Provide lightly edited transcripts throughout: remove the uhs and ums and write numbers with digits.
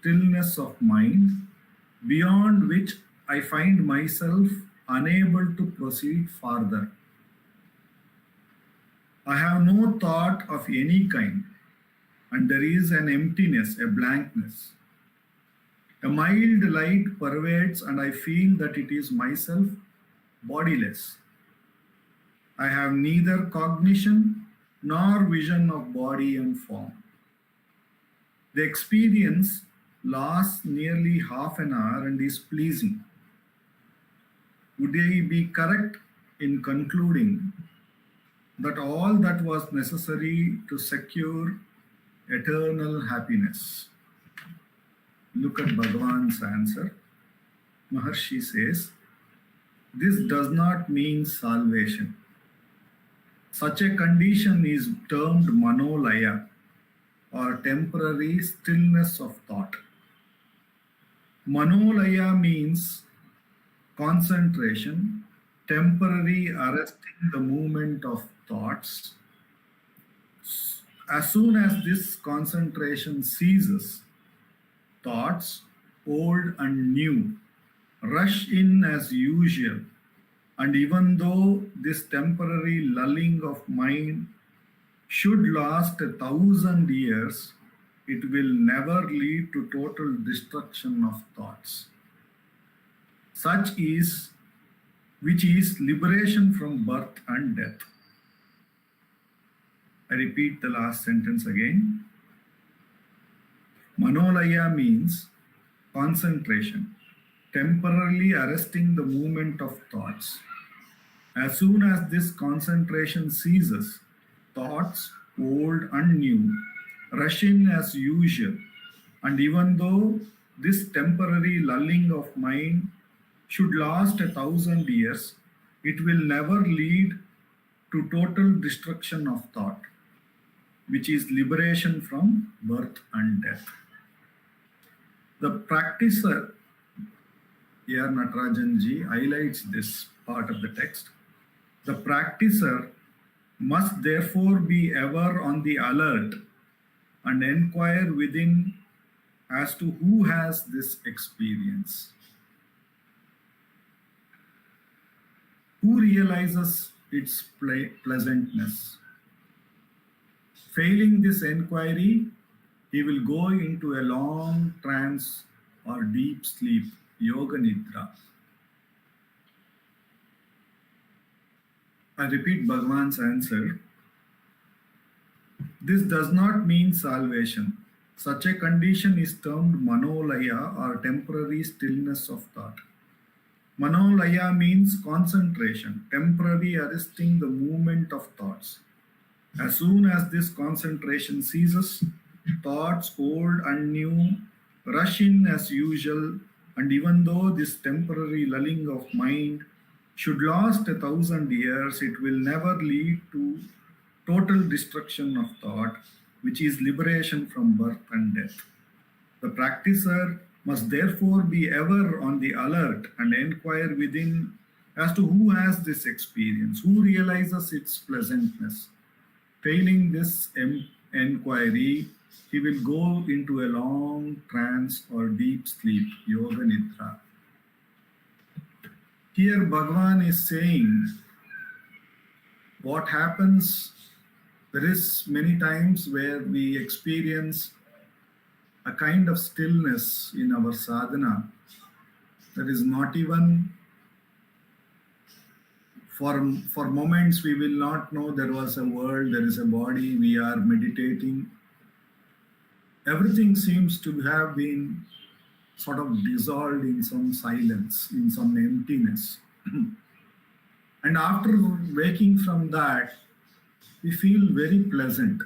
stillness of mind, beyond which I find myself unable to proceed farther. I have no thought of any kind, and there is an emptiness, a blankness. A mild light pervades, and I feel that it is myself bodiless. I have neither cognition nor vision of body and form. The experience lasts nearly half an hour and is pleasing. Would I be correct in concluding that all that was necessary to secure eternal happiness? Look at Bhagavan's answer. Maharshi says, this does not mean salvation. Such a condition is termed manolaya, or temporary stillness of thought. Manolaya means concentration, temporary arresting the movement of thoughts. As soon as this concentration ceases, thoughts, old and new, rush in as usual, and even though this temporary lulling of mind should last 1,000 years, it will never lead to total destruction of thoughts. Which is liberation from birth and death. I repeat the last sentence again. Manolaya means concentration, temporarily arresting the movement of thoughts. As soon as this concentration ceases, thoughts, old and new, rush in as usual, and even though this temporary lulling of mind should last 1,000 years, it will never lead to total destruction of thought, which is liberation from birth and death. The practicer, here Natarajanji highlights this part of the text. The practicer must therefore be ever on the alert and inquire within as to who has this experience. Who realizes its pleasantness? Failing this enquiry, he will go into a long trance or deep sleep, yoga nidra. I repeat Bhagavan's answer. This does not mean salvation. Such a condition is termed manolaya, or temporary stillness of thought. Manolaya means concentration, temporary arresting the movement of thoughts. As soon as this concentration ceases, thoughts, old and new, rush in as usual, and even though this temporary lulling of mind should last 1,000 years, it will never lead to total destruction of thought, which is liberation from birth and death. The practicer must therefore be ever on the alert and inquire within as to who has this experience, who realizes its pleasantness. Failing this enquiry, he will go into a long trance or deep sleep, yoga nidra. Here Bhagavan is saying what happens. There is many times where we experience a kind of stillness in our sadhana that is not even for moments we will not know there was a world, there is a body, we are meditating. Everything seems to have been sort of dissolved in some silence, in some emptiness. And after waking from that, we feel very pleasant.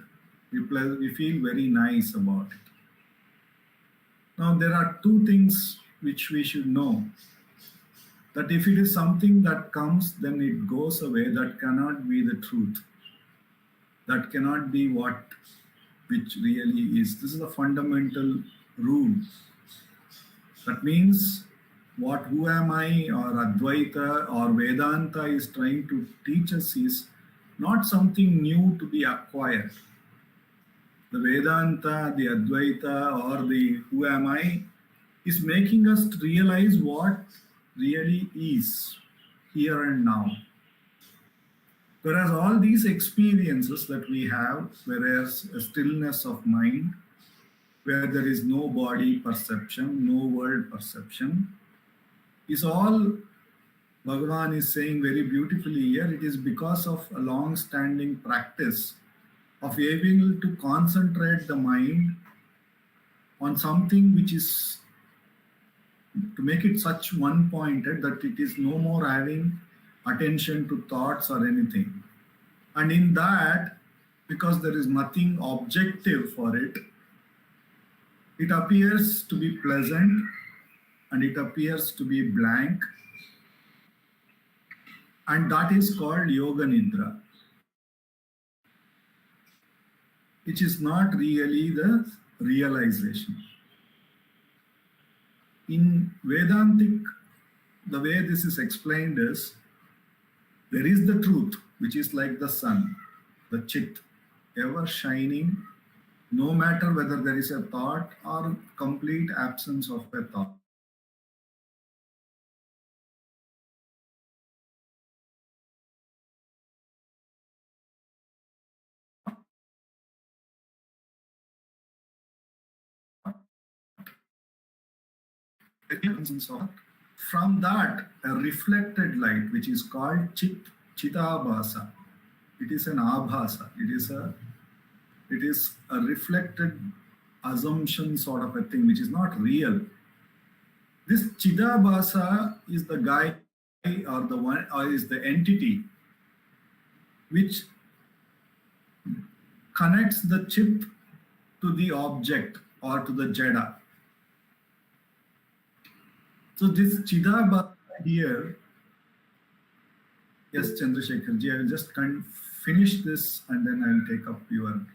We feel very nice about it. Now, there are two things which we should know. That if it is something that comes, then it goes away. That cannot be the truth. That cannot be which really is. This is a fundamental rule. That means who am I, or Advaita or Vedanta is trying to teach us is not something new to be acquired. The Vedanta, the Advaita, or the who am I is making us to realize what really is here and now. Whereas all these experiences that we have, whereas a stillness of mind, where there is no body perception, no world perception, is all Bhagavan is saying very beautifully here. It is because of a long standing practice of able to concentrate the mind on something which is to make it such one pointed that it is no more having attention to thoughts or anything. And in that, because there is nothing objective for it, it appears to be pleasant and it appears to be blank, and that is called Yoga Nidra, which is not really the realization. In Vedantic, the way this is explained is, there is the truth, which is like the sun, the chit, ever shining, no matter whether there is a thought or complete absence of a thought. From that, a reflected light, which is called Chitabhasa. It is an abhasa. It is a reflected assumption sort of a thing, which is not real. This Chidabhasa is the guy or the one or is the entity which connects the chit to the object or to the jada. So this Chidabhasa here, yes, Chandrasekharji, I will just finish this and then I will take up your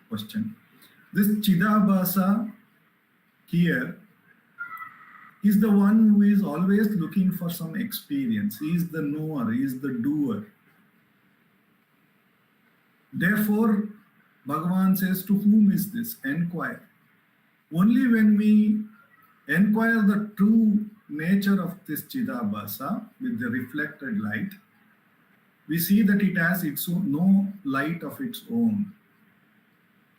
question. This Chidabhasa here is the one who is always looking for some experience. He is the knower, he is the doer. Therefore, Bhagavan says, to whom is this? Enquire. Only when we enquire the true nature of this Chidabhasa with the reflected light, we see that it has no light of its own.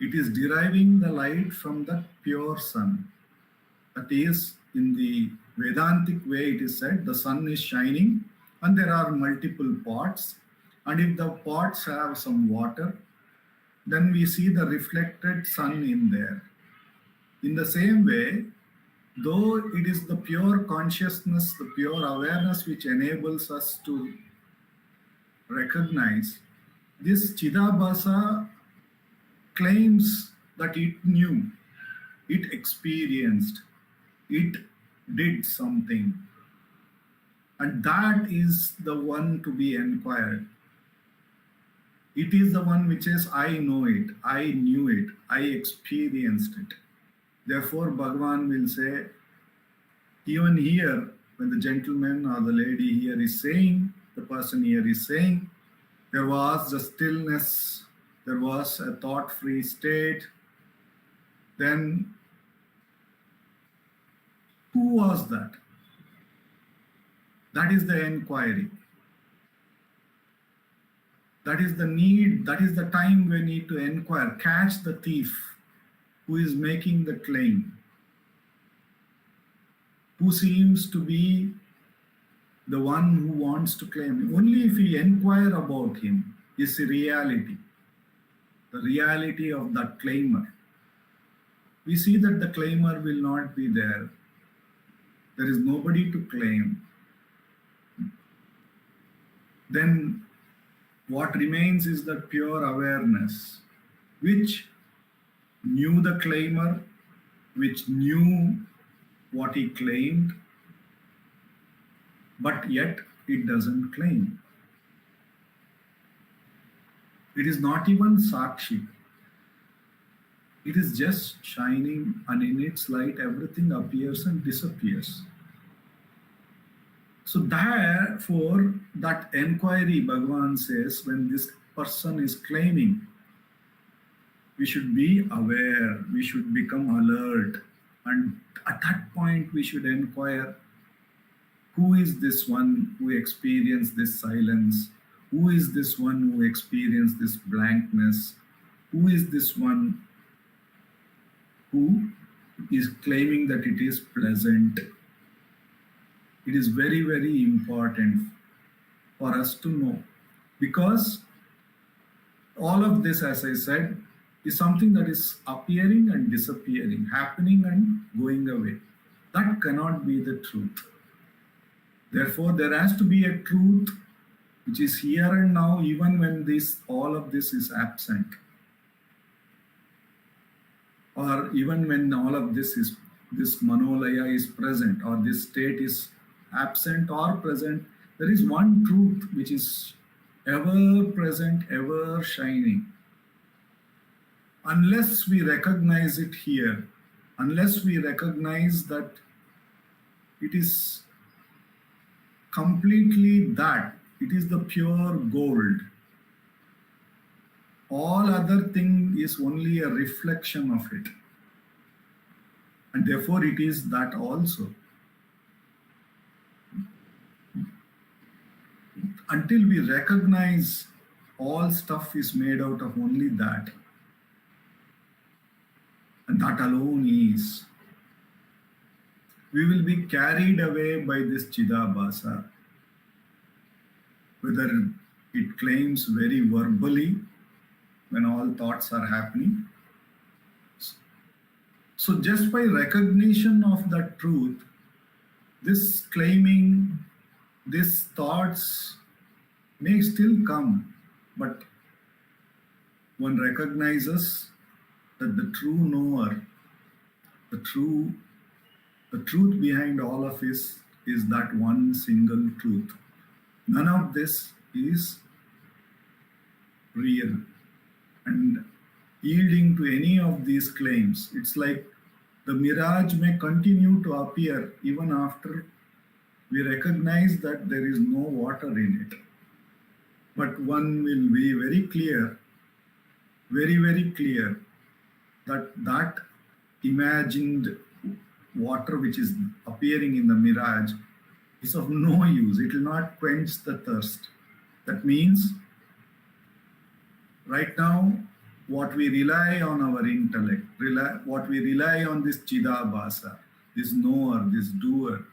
It is deriving the light from the pure sun. That is, in the Vedantic way, it is said the sun is shining and there are multiple pots. And if the pots have some water, then we see the reflected sun in there. In the same way, though it is the pure consciousness, the pure awareness which enables us to recognize, this Chidabhasa claims that it knew, it experienced, it did something. And that is the one to be inquired. It is the one which says, I know it, I knew it, I experienced it. Therefore, Bhagavan will say, even here, when the gentleman or the lady here is saying, the person here is saying, there was the stillness, there was a thought-free state, then who was that? That is the inquiry. That is the need, that is the time we need to inquire, catch the thief who is making the claim, who seems to be the one who wants to claim. Only if we inquire about him is the reality of that claimer. We see that the claimer will not be there. There is nobody to claim. Then what remains is the pure awareness, which knew the claimer, which knew what he claimed, but yet it doesn't claim. It is not even Sakshi. It is just shining, and in its light everything appears and disappears. So therefore, that inquiry, Bhagavan says, when this person is claiming, we should be aware, we should become alert, and at that point we should inquire, who is this one who experienced this silence? Who is this one who experienced this blankness? Who is this one who is claiming that it is pleasant? It is very, very important for us to know, because all of this, as I said, is something that is appearing and disappearing, happening and going away. That cannot be the truth. Therefore, there has to be a truth which is here and now, even when all of this is absent, or even when all of this manolaya is present, or this state is absent or present. There is one truth which is ever present, ever shining. Unless we recognize it here, unless we recognize that it is completely that, it is the pure gold, all other thing is only a reflection of it, and therefore it is that also. Until we recognize all stuff is made out of only that, and that alone is, we will be carried away by this Chidabhasa, whether it claims very verbally when all thoughts are happening. So just by recognition of that truth, this claiming, these thoughts may still come, but one recognizes that the true knower, the truth behind all of this is that one single truth. None of this is real. And yielding to any of these claims, it's like the mirage may continue to appear even after we recognize that there is no water in it. But one will be very clear, very, very clear, that imagined water which is appearing in the mirage is of no use. It will not quench the thirst. That means right now, what we rely on our intellect, what we rely on this Chidabhasa, this knower, this doer,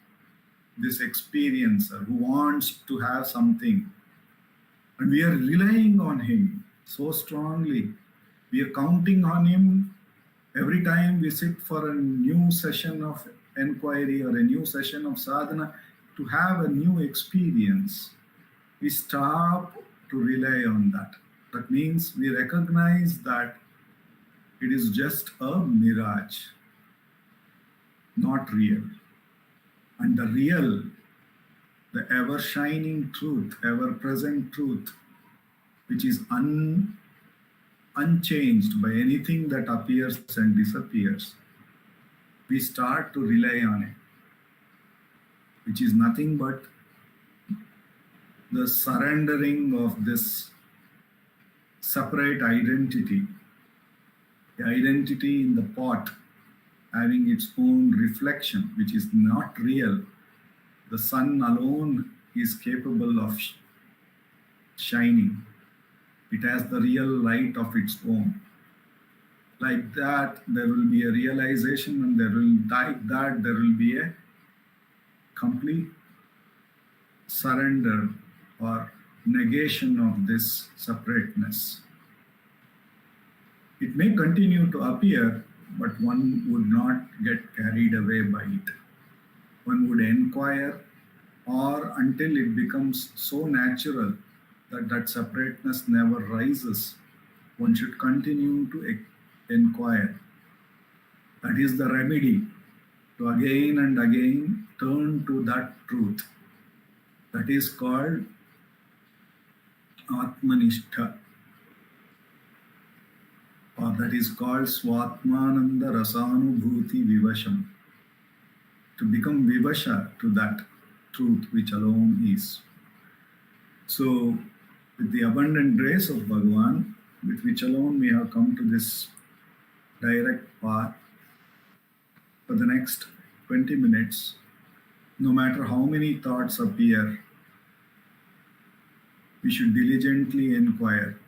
this experiencer who wants to have something, and we are relying on him so strongly. We are counting on him every time we sit for a new session of enquiry or a new session of sadhana to have a new experience. We stop to rely on that. That means we recognize that it is just a mirage, not real. And the real, the ever-shining truth, ever-present truth, which is unchanged by anything that appears and disappears, we start to rely on it, which is nothing but the surrendering of this separate identity, the identity in the pot having its own reflection, which is not real. The sun alone is capable of shining. It has the real light of its own. Like that, there will be a realization, and there will be a complete surrender or negation of this separateness. It may continue to appear, but one would not get carried away by it. One would inquire, or until it becomes so natural that separateness never rises, one should continue to inquire. That is the remedy, to again and again turn to that truth. That is called Atmanishtha, or that is called Swatmananda Rasanubhuti Vivasham. To become Vivasha to that truth which alone is. So, with the abundant grace of Bhagavan, with which alone we have come to this direct path for the next 20 minutes. No matter how many thoughts appear, we should diligently inquire.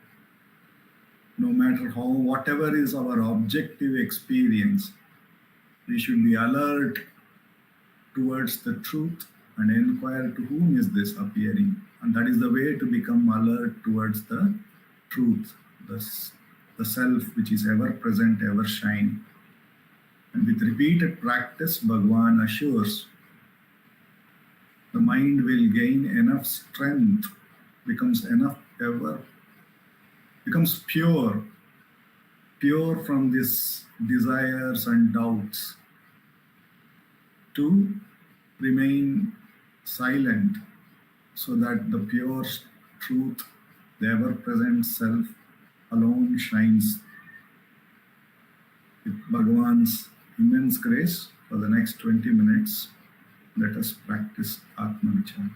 No matter how, whatever is our objective experience, we should be alert towards the truth and inquire to whom is this appearing. And that is the way to become alert towards the truth, the self which is ever present, ever shining. And with repeated practice, Bhagavan assures the mind will gain enough strength, becomes enough ever, becomes pure from these desires and doubts to remain silent so that the pure truth, the ever present self alone shines. With Bhagavan's immense grace, for the next 20 minutes, let us practice Atma Vichara.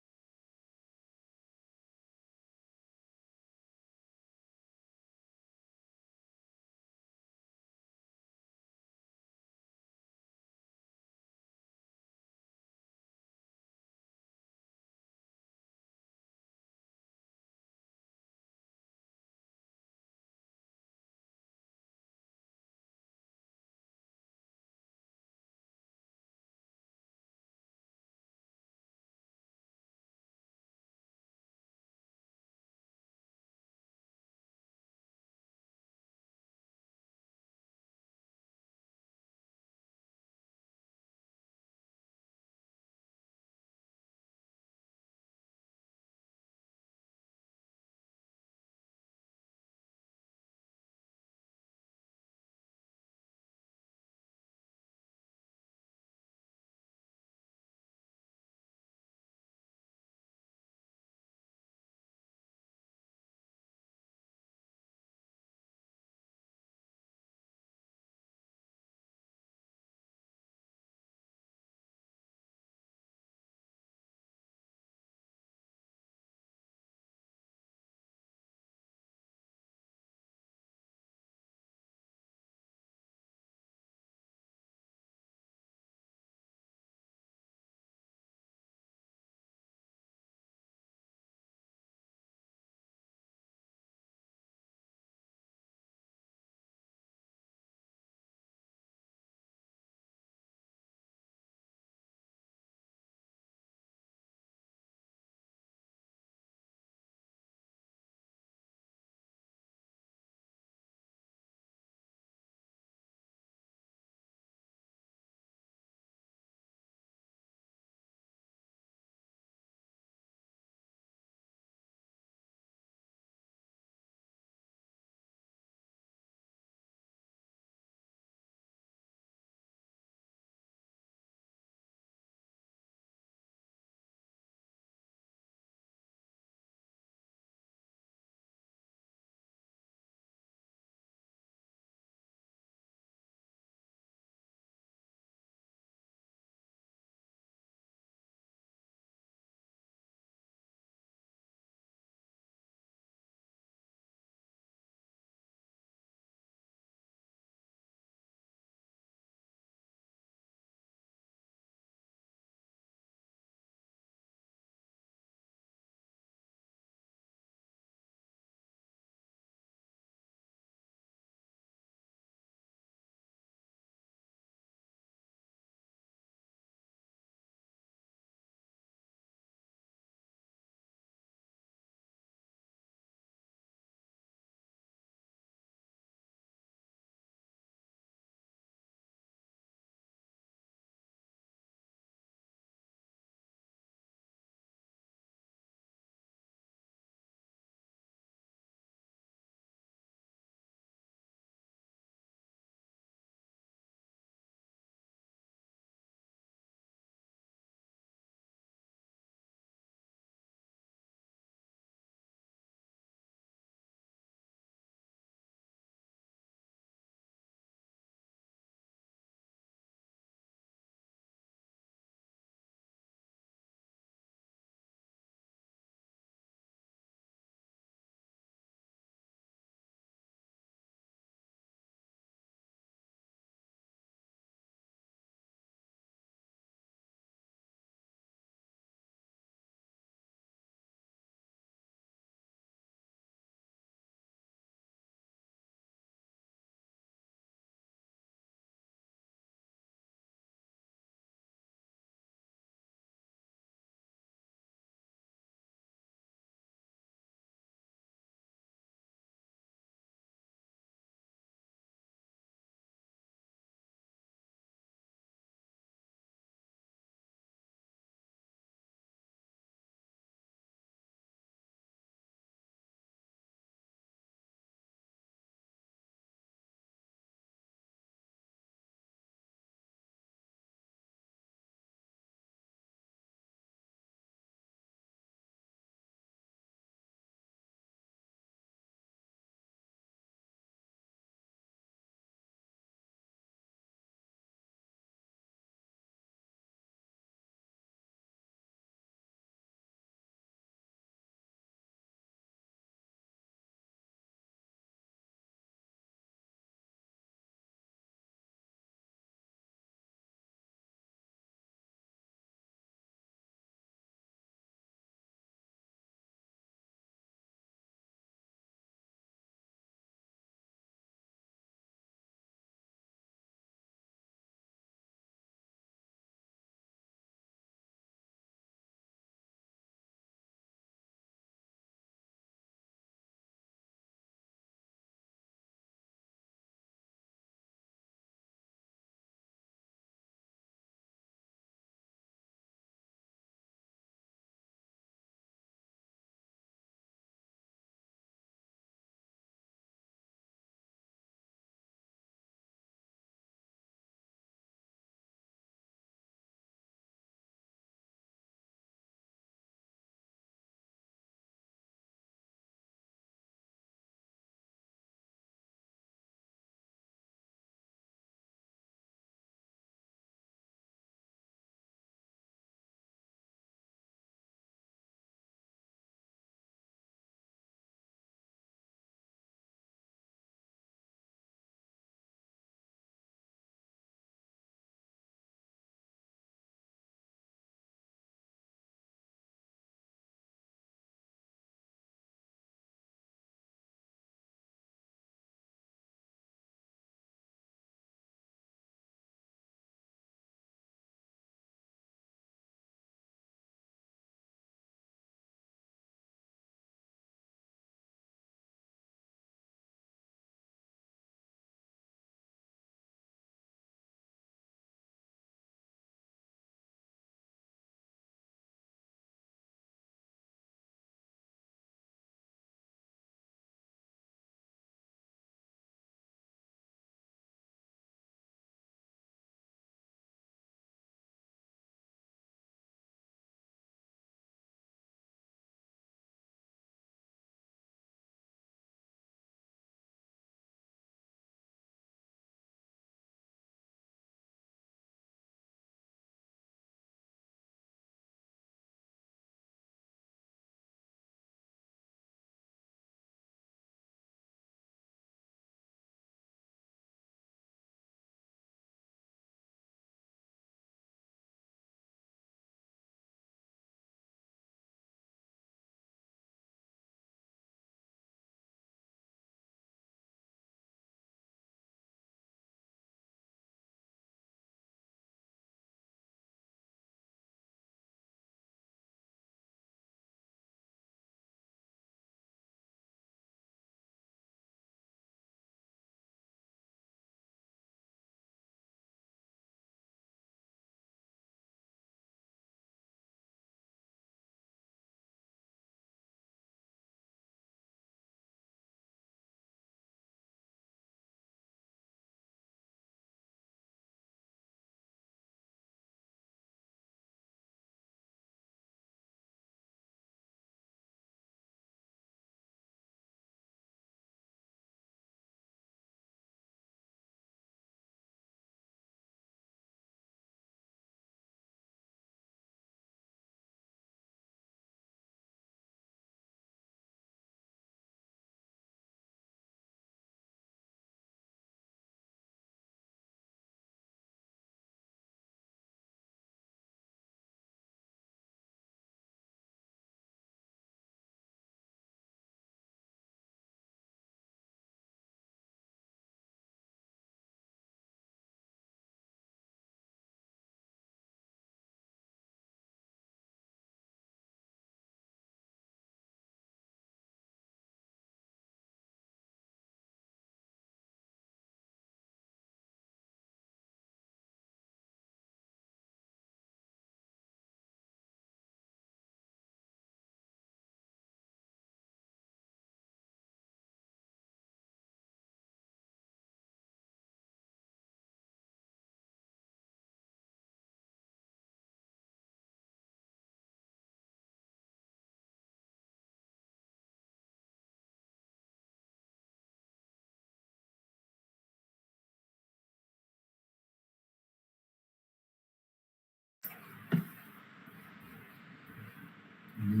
Namo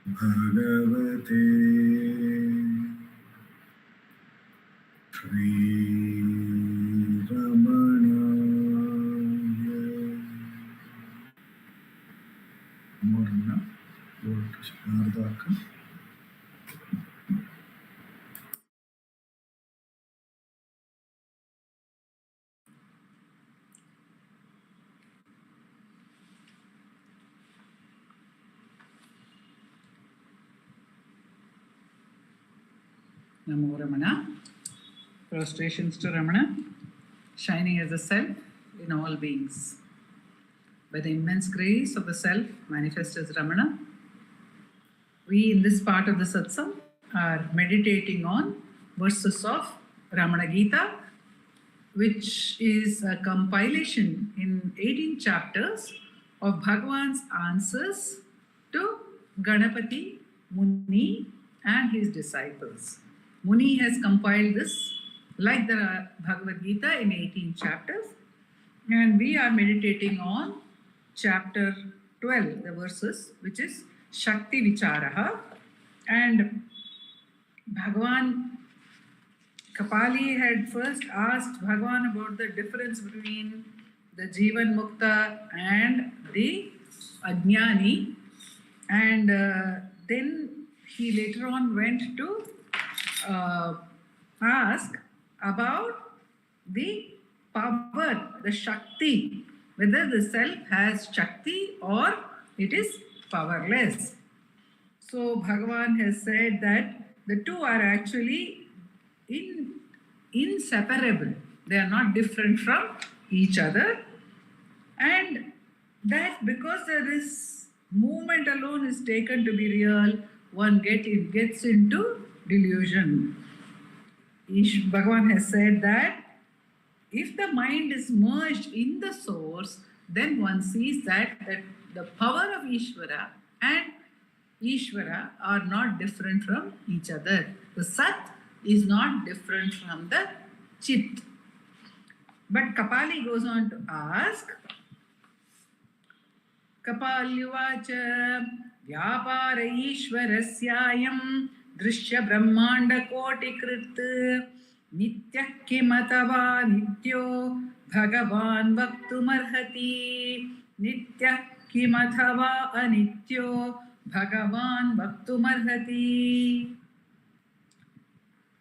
Bhagavate Shri Ramanaya. Morna, Sarada. Namo Ramana. Prostrations to Ramana, shining as the self in all beings. By the immense grace of the self manifest as Ramana, we in this part of the satsang are meditating on verses of Ramana Gita, which is a compilation in 18 chapters of Bhagavan's answers to Ganapati, Muni and his disciples. Muni has compiled this like the Bhagavad Gita in 18 chapters, and we are meditating on chapter 12, the verses, which is Shakti Vicharaha. And Bhagavan Kapali had first asked Bhagavan about the difference between the Jivan Mukta and the Ajnani, and then he later on went to ask about the power, the Shakti, whether the self has Shakti or it is powerless. So Bhagavan has said that the two are actually inseparable. They are not different from each other, and that because this movement alone is taken to be real, one gets into delusion. Bhagavan has said that if the mind is merged in the source, then one sees that the power of Ishvara and Ishvara are not different from each other. The Sat is not different from the Chit. But Kapali goes on to ask, Kapalyuvacha Vyapara Ishvarasyayam Drishya Brahmanda Koti Krit Nitya Kimatava Nityo Bhagavan Vaktumarhati Nitya Kimatava Anityo Bhagavan Vaktumarhati.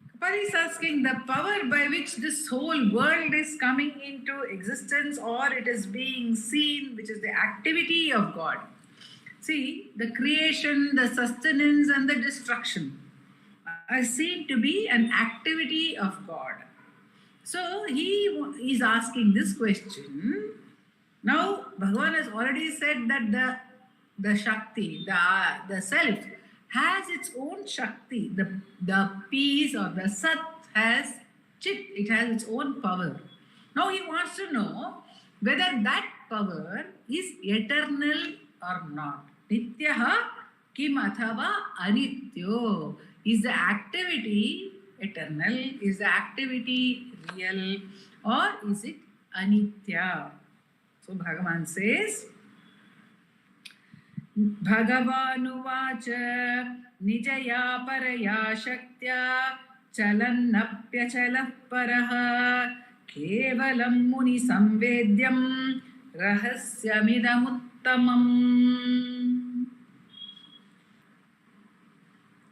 Kapali is asking the power by which this whole world is coming into existence or it is being seen, which is the activity of God. See, the creation, the sustenance and the destruction are seen to be an activity of God. So he is asking this question. Now, Bhagavan has already said that the Shakti, the self, has its own Shakti. The peace or the Sat has Chit, it has its own power. Now he wants to know whether that power is eternal or not. Nityaha kim athava anityo. Is the activity eternal? Is the activity real? Or is it anitya? So Bhagavan says, Bhagavanuvacha nijaya paraya shaktya chalannapyachalah paraha kevalam muni samvedyam rahasyamidamuttamam.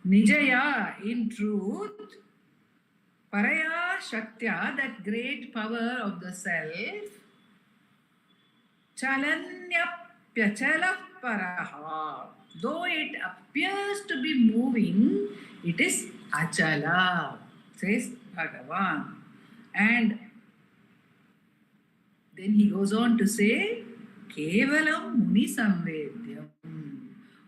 Nijaya, in truth, paraya shaktya, that great power of the self, chalanyapyachalah paraha, though it appears to be moving, it is achala, says Bhagavan. And then he goes on to say, kevalam muni samvedyam.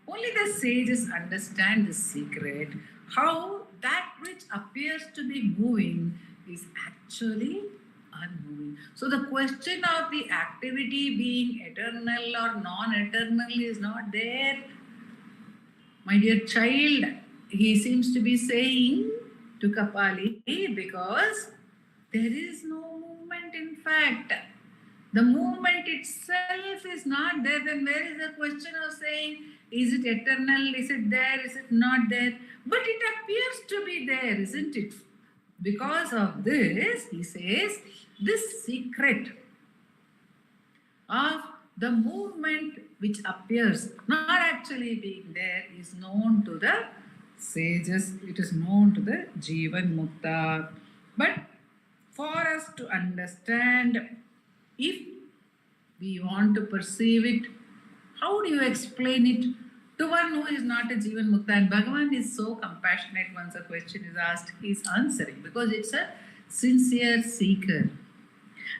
Only the sages understand the secret, how that which appears to be moving is actually unmoving. So the question of the activity being eternal or non-eternal is not there. My dear child, he seems to be saying to Kapali because there is no movement. In fact, the movement itself is not there. Then where is the question of saying, is it eternal? Is it there? Is it not there? But it appears to be there, isn't it? Because of this, he says, this secret of the movement which appears not actually being there is known to the sages, it is known to the Jivan Mukta. But for us to understand, if we want to perceive it, how do you explain it to one who is not a Jivan Mukta? And Bhagavan is so compassionate. Once a question is asked, he is answering because it's a sincere seeker.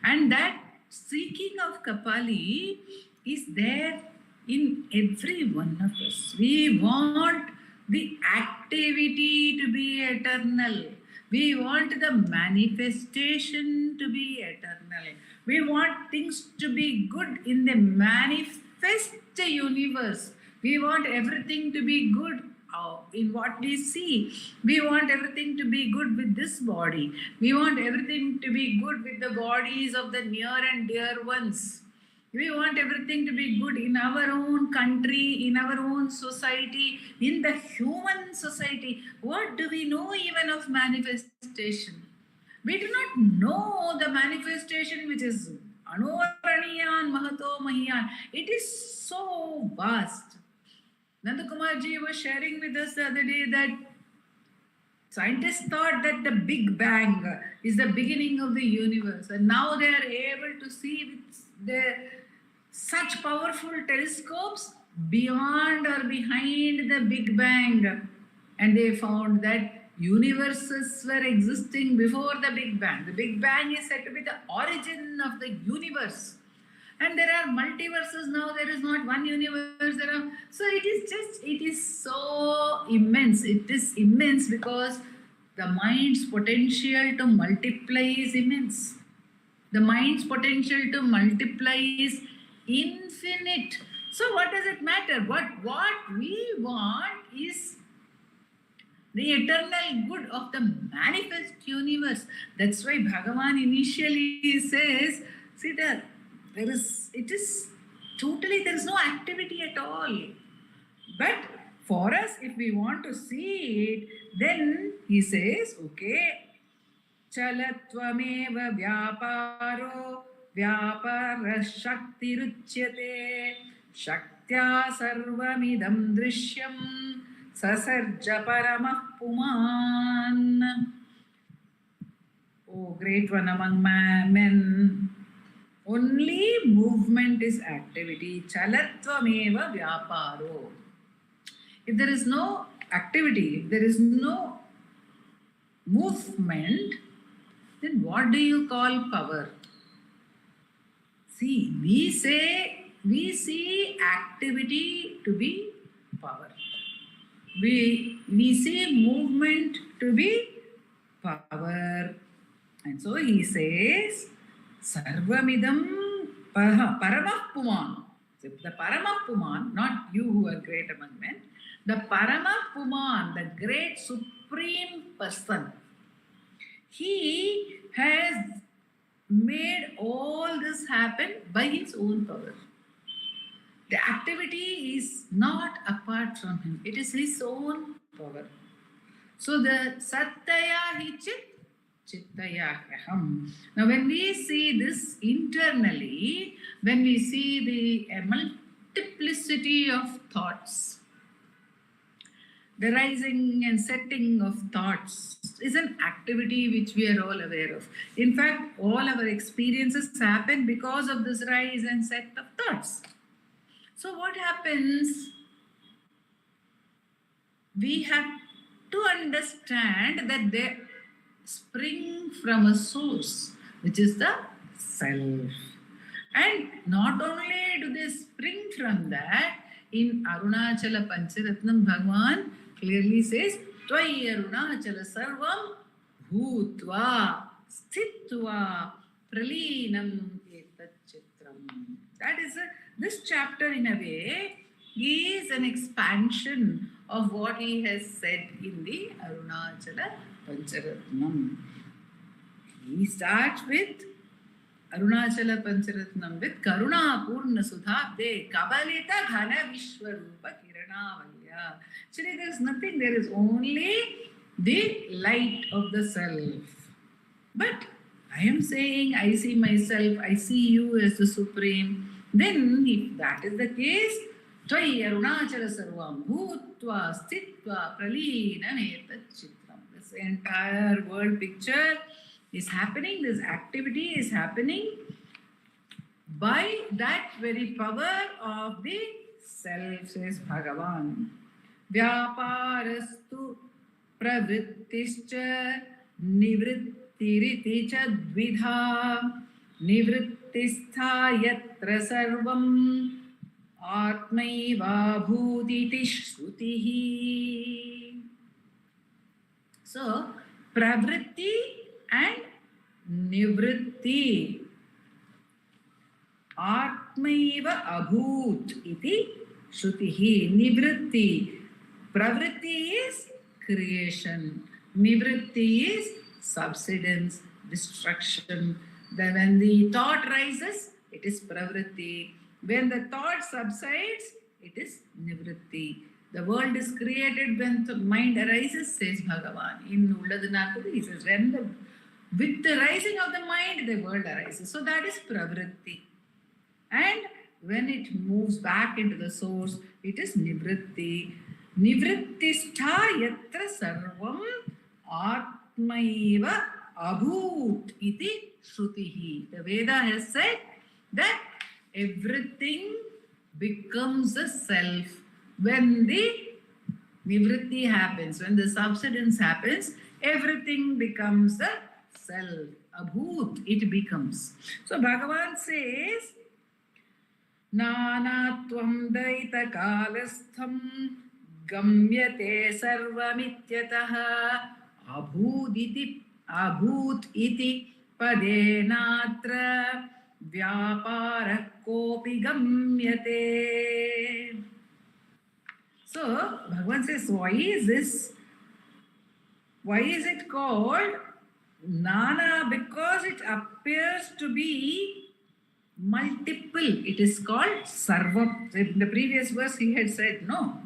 And that seeking of Kapali is there in every one of us. We want the activity to be eternal. We want the manifestation to be eternal. We want things to be good in the manifest universe. We want everything to be good in what we see. We want everything to be good with this body. We want everything to be good with the bodies of the near and dear ones. We want everything to be good in our own country, in our own society, in the human society. What do we know even of manifestation? We do not know the manifestation which is Anuvaraniyan Mahato Mahiyan. It is so vast. Nandakumarji was sharing with us the other day that scientists thought that the Big Bang is the beginning of the universe, and now they are able to see with their such powerful telescopes beyond or behind the Big Bang, and they found that universes were existing before the Big Bang. The Big Bang is said to be the origin of the universe. And there are multiverses now, there is not one universe. So it is so immense. It is immense because the mind's potential to multiply is immense. The mind's potential to multiply is infinite. So what does it matter? What we want is the eternal good of the manifest universe. That's why Bhagavan initially says, see there is no activity at all. But for us, if we want to see it, then he says, okay, Chalatvameva vyaparo vyapara shaktiruchyate shaktya sarvamidam drishyam sasarja paramah puman. Oh, great one among men. Only movement is activity. Chalatvameva vyaparo. If there is no activity, if there is no movement, then what do you call power? See, we see activity to be power. We see movement to be power. And so he says, Sarvamidam Paramah Puman. The Paramah Puman, not you who are great among men, the Paramah Puman, the great supreme person, he has made all this happen by his own power. The activity is not apart from him, it is his own power. So the Sattaya hi chit, Chittaya Aham. Now, when we see this internally, when we see the multiplicity of thoughts, the rising and setting of thoughts is an activity which we are all aware of. In fact, all our experiences happen because of this rise and set of thoughts. So, what happens? We have to understand that they spring from a source, which is the self. And not only do they spring from that, in Arunachala Pancharatnam, Bhagavan clearly says, Tvai Arunachala Sarvam Bhutva Sthitva Pralinam Etat Chitram. That is, this chapter in a way is an expansion of what he has said in the Arunachala Pancharatnam. He starts with Arunachala Pancharatnam with Karuna Purna Sudhabde Kabalita Ghana Vishwarupa Kiranavalya. Actually, there is nothing, there is only the light of the self. But I am saying, I see myself, I see you as the Supreme. Then, if that is the case, Tvai Arunachala Sarvam Bhutva Sthitva Pralina Netat Chitram. This entire world picture is happening, this activity is happening by that very power of the self, says Bhagavan. Vyaparastu pravrittischa nivrittiriti cha dvidha nivrittistha yatra sarvam atmaiva bhutiti shrutihi. So, pravritti and nivritti. Atmaiva abhut iti shrutihi. Nivritti. Pravritti is creation. Nivritti is subsidence, destruction. Then when the thought rises, it is pravritti. When the thought subsides, it is nivritti. The world is created when the mind arises, says Bhagavan. In Ulladanakudu, he says, with the rising of the mind, the world arises. So that is pravritti. And when it moves back into the source, it is nivritti. Nivrittistha yatra sarvam atmaiva abhut iti shrutihi. The Veda has said that everything becomes a self when the nivritti happens, when the subsidence happens, everything becomes the self. Abhut, it becomes. So Bhagavan says, Nanatvam daita kalastham gamyate sarvamityataha abhut iti padenatra vyapara kopi gamyate. So, Bhagavan says, why is this? Why is it called Nana? Because it appears to be multiple. It is called Sarvam. In the previous verse, he had said, no.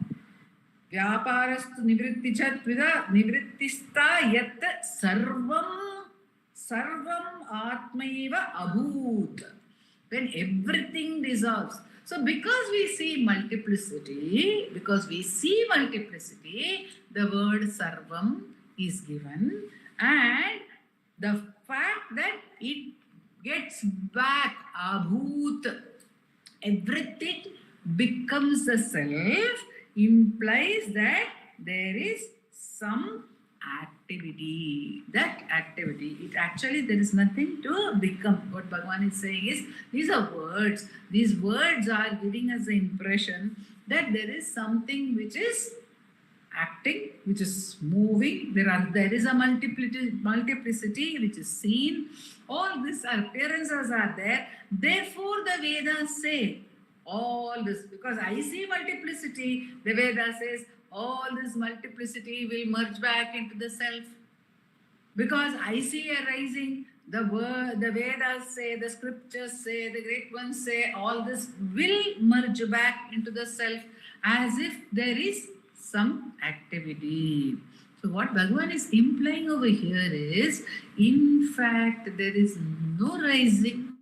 Vyaparastu nivrittichat vida nivrittista yat sarvam atmaiva abhut. When everything dissolves. So because we see multiplicity, the word sarvam is given, and the fact that it gets back, abhut, everything becomes the self, implies that there is some activity. That activity, it actually, there is nothing to become. What Bhagavan is saying is, these are words. These words are giving us the impression that there is something which is acting, which is moving. There is a multiplicity which is seen. All these appearances are there. Therefore, the Vedas say all this, because I see multiplicity, the Veda says all this multiplicity will merge back into the self. Because I see a rising, the Vedas say, the scriptures say, the great ones say, all this will merge back into the self as if there is some activity. So what Bhagavan is implying over here is, in fact, there is no rising,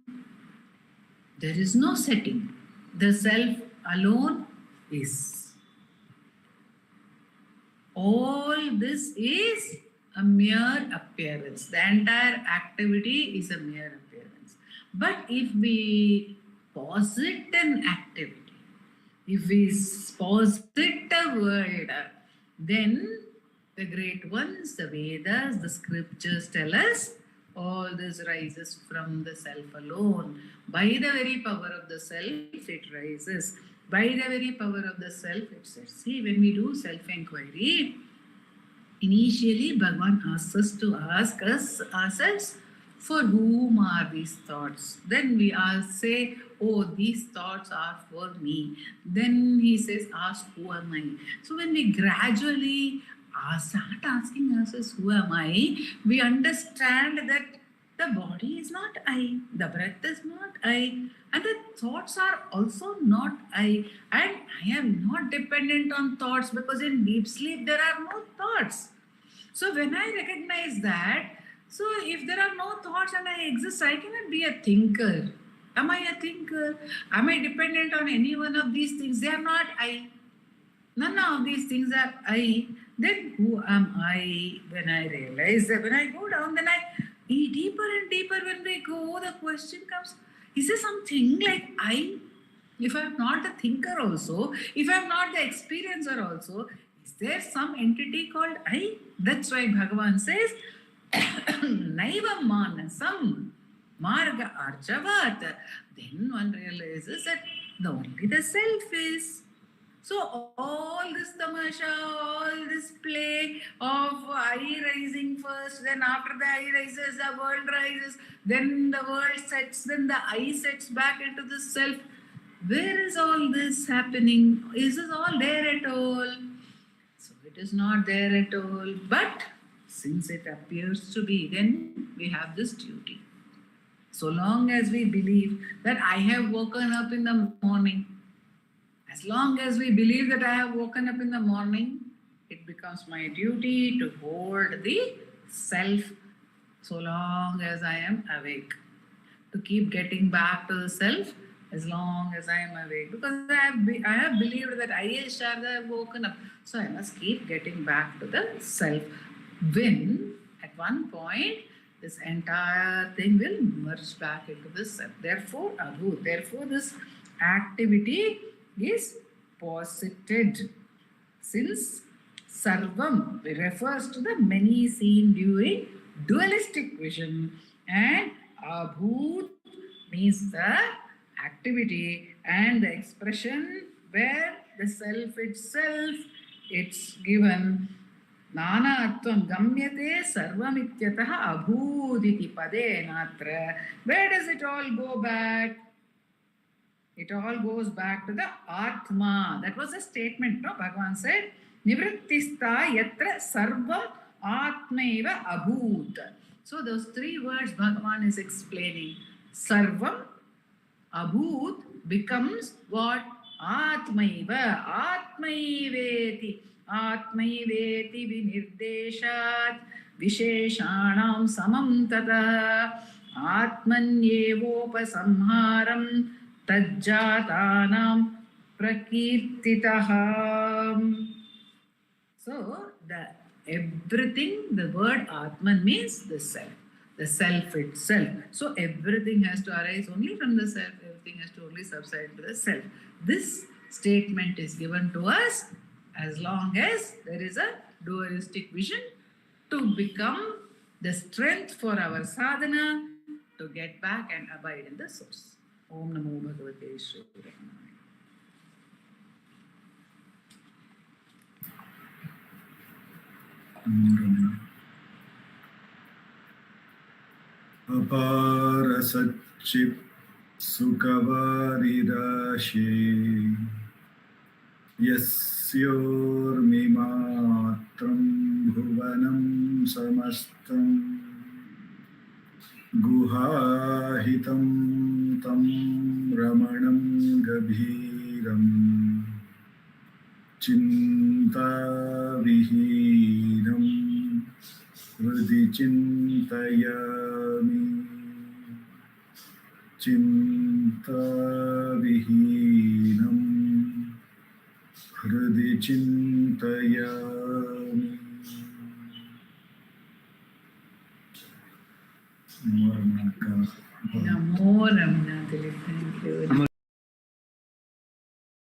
there is no setting. The self alone is. All this is a mere appearance. The entire activity is a mere appearance. But if we posit an activity, if we posit a world, then the great ones, the Vedas, the scriptures tell us all this rises from the self alone. By the very power of the self, it rises. By the very power of the self, it says. See, when we do self-enquiry, initially Bhagavan asks us to ask us ourselves, for whom are these thoughts? Then we say, oh, these thoughts are for me. Then he says, ask, who am I? So when we gradually start asking ourselves, who am I? We understand that the body is not I, the breath is not I, and the thoughts are also not I. And I am not dependent on thoughts, because in deep sleep there are no thoughts. So when I recognize that, so if there are no thoughts and I exist, I cannot be a thinker. Am I a thinker? Am I dependent on any one of these things? They are not I. None of these things are I. Then who am I? When I realize that, when I go down, then deeper and deeper when we go, the question comes, is there something like I? If I am not the thinker also, if I am not the experiencer also, is there some entity called I? That's why Bhagavan says, Naiva Manasam Marga Arjavat. Then one realizes that only the self is. So all this tamasha, all this play of I rising first, then after the I rises, the world rises, then the world sets, then the I sets back into the self. Where is all this happening? Is this all there at all? So it is not there at all. But since it appears to be, then we have this duty. So long as we believe that I have woken up in the morning, as long as we believe that I have woken up in the morning, it becomes my duty to hold the self so long as I am awake. To keep getting back to the self as long as I am awake. Because I have believed that I, Sarada, have woken up. So I must keep getting back to the self. When at one point this entire thing will merge back into the self. Therefore, this activity is posited. Since Sarvam refers to the many seen during dualistic vision, and Abhut means the activity and the expression where the self itself, it's given Nanatvam gamyate sarvamityataha abhuditi pade natra. Where does it all go back? It all goes back to the Atma. That was a statement, no? Bhagavan said, Nivrittista yatra sarva atmaiva abhut. So those three words Bhagavan is explaining. Sarvam, abhut becomes what? Atmaiva. Atmaiveti. Atmaiveti vinirdeshat visheshanam samam tata atmanyevopasamharam tajjatanam prakirtitaham. So the everything, the word Atman means the self itself. So everything has to arise only from the self, everything has to only subside to the self. This statement is given to us as long as there is a dualistic vision to become the strength for our sadhana to get back and abide in the source. Om Namo Bhagavate Shri Ramanaya. Apara Satchit Sukhavarirashi Yasyormimatram Bhuvanam Samastam Guhahitam Tam Ramanam Gabhiram Chinta Vihinam Hridi Chintayami Chinta Vihinam Hridi Chintayami. Namo Ramana, Dileep. Thank you.